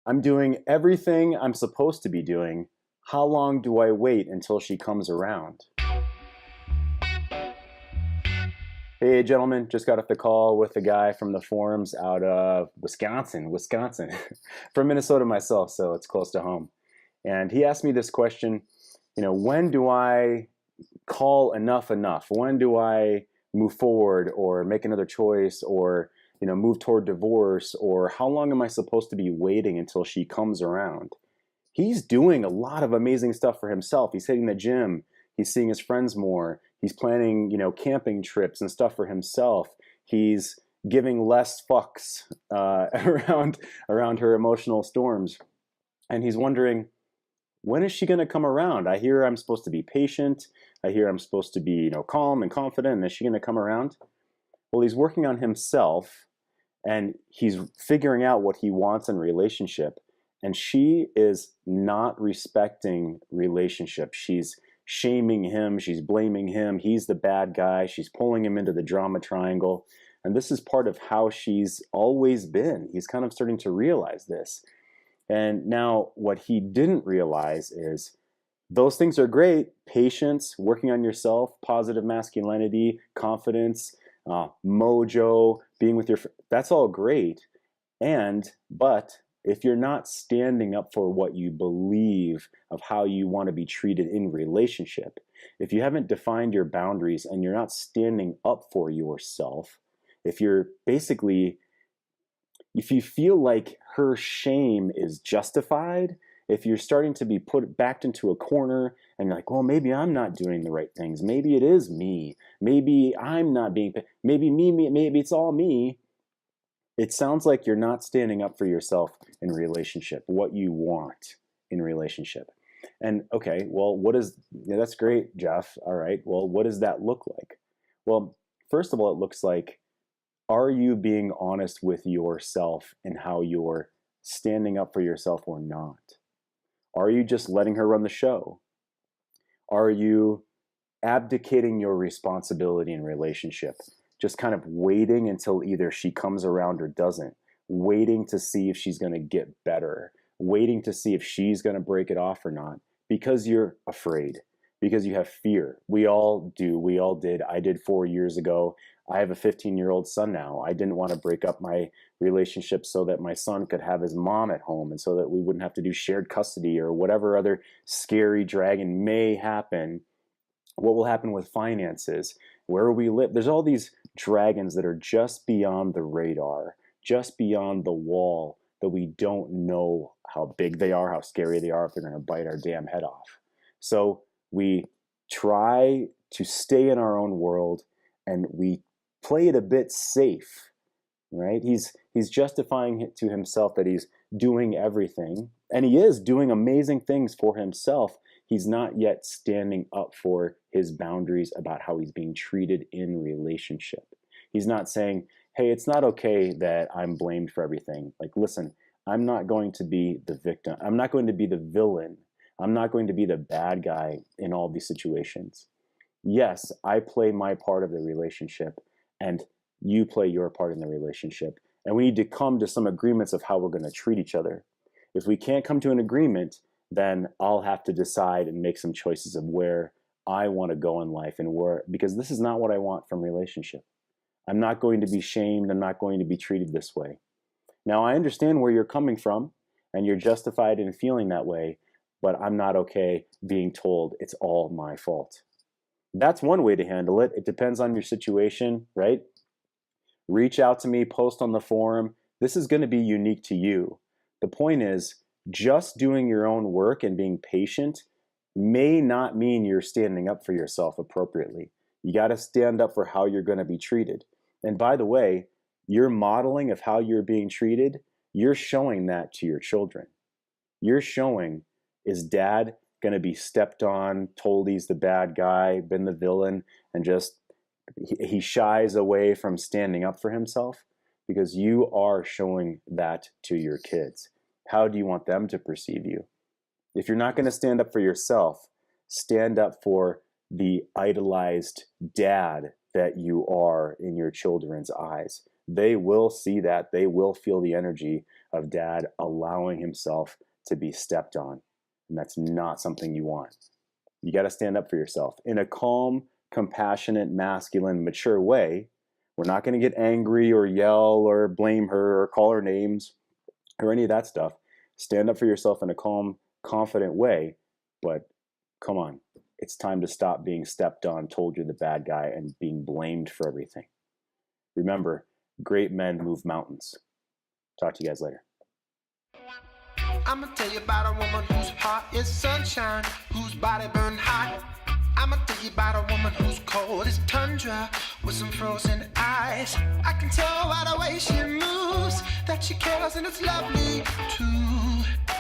I'm doing everything I'm supposed to be doing. How long do I wait until she comes around? Hey, gentlemen, just got off the call with a guy from the forums out of Wisconsin, from Minnesota myself, so it's close to home. And he asked me this question, when do I call enough? When do I move forward or make another choice or, move toward divorce? Or how long am I supposed to be waiting until she comes around? He's doing a lot of amazing stuff for himself. He's hitting the gym. He's seeing his friends more. He's planning, camping trips and stuff for himself. He's giving less fucks around her emotional storms. And he's wondering, when is she going to come around? I hear I'm supposed to be patient. I hear I'm supposed to be, calm and confident. And is she going to come around? Well, he's working on himself and he's figuring out what he wants in relationship. And she is not respecting relationship. She's shaming him. She's blaming him. He's the bad guy. She's pulling him into the drama triangle. And this is part of how she's always been. He's kind of starting to realize this. And now what he didn't realize is those things are great. Patience, working on yourself, positive masculinity, confidence, mojo, being with your, that's all great. But if you're not standing up for what you believe of how you want to be treated in relationship, if you haven't defined your boundaries and you're not standing up for yourself, if you're basically, if you feel like her shame is justified, if you're starting to be put backed into a corner and you're like, well, maybe I'm not doing the right things. Maybe it is me. Maybe I'm not being, maybe it's all me. It sounds like you're not standing up for yourself in relationship, what you want in relationship. And okay, well, that's great, Jeff. All right, well, what does that look like? Well, first of all, it looks like, are you being honest with yourself and how you're standing up for yourself or not? Are you just letting her run the show? Are you abdicating your responsibility in relationship? Just kind of waiting until either she comes around or doesn't, waiting to see if she's going to get better, waiting to see if she's going to break it off or not, because you're afraid, because you have fear. We all do. We all did. I did 4 years ago. I have a 15-year-old son now. I didn't want to break up my relationship so that my son could have his mom at home and so that we wouldn't have to do shared custody or whatever other scary dragon may happen. What will happen with finances? Where we live? There's all these dragons that are just beyond the radar, just beyond the wall, that we don't know how big they are, how scary they are, if they're going to bite our damn head off. So we try to stay in our own world and we play it a bit safe, right? He's justifying it to himself that he's doing everything, and he is doing amazing things for himself. He's not yet standing up for his boundaries about how he's being treated in relationship. He's not saying, hey, it's not okay that I'm blamed for everything. Like, listen, I'm not going to be the victim. I'm not going to be the villain. I'm not going to be the bad guy in all these situations. Yes, I play my part of the relationship and you play your part in the relationship. And we need to come to some agreements of how we're going to treat each other. If we can't come to an agreement, then I'll have to decide and make some choices of where I want to go in life and where, because this is not what I want from relationship. I'm not going to be shamed. I'm not going to be treated this way. Now, I understand where you're coming from and you're justified in feeling that way, but I'm not okay being told it's all my fault. That's one way to handle it. It depends on your situation, right? Reach out to me, post on the forum. This is going to be unique to you. The point is, just doing your own work and being patient may not mean you're standing up for yourself appropriately. You got to stand up for how you're going to be treated. And by the way, your modeling of how you're being treated, you're showing that to your children. You're showing, is dad going to be stepped on, told he's the bad guy, been the villain, and just he shies away from standing up for himself? Because you are showing that to your kids. How do you want them to perceive you? If you're not going to stand up for yourself, stand up for the idolized dad that you are in your children's eyes. they will see that. They will feel the energy of dad allowing himself to be stepped on. And that's not something you want. You got to stand up for yourself in a calm, compassionate, masculine, mature way. We're not going to get angry or yell or blame her or call her names or any of that stuff. Stand up for yourself in a calm, confident way. But come on, it's time to stop being stepped on, told you're the bad guy, and being blamed for everything. Remember, great men move mountains. Talk to you guys later. I'ma tell you about a woman whose heart is sunshine, whose body burned hot. I'ma tell you about a woman who's cold as tundra, with some frozen eyes. I can tell by the way she moves that she cares, and it's lovely too.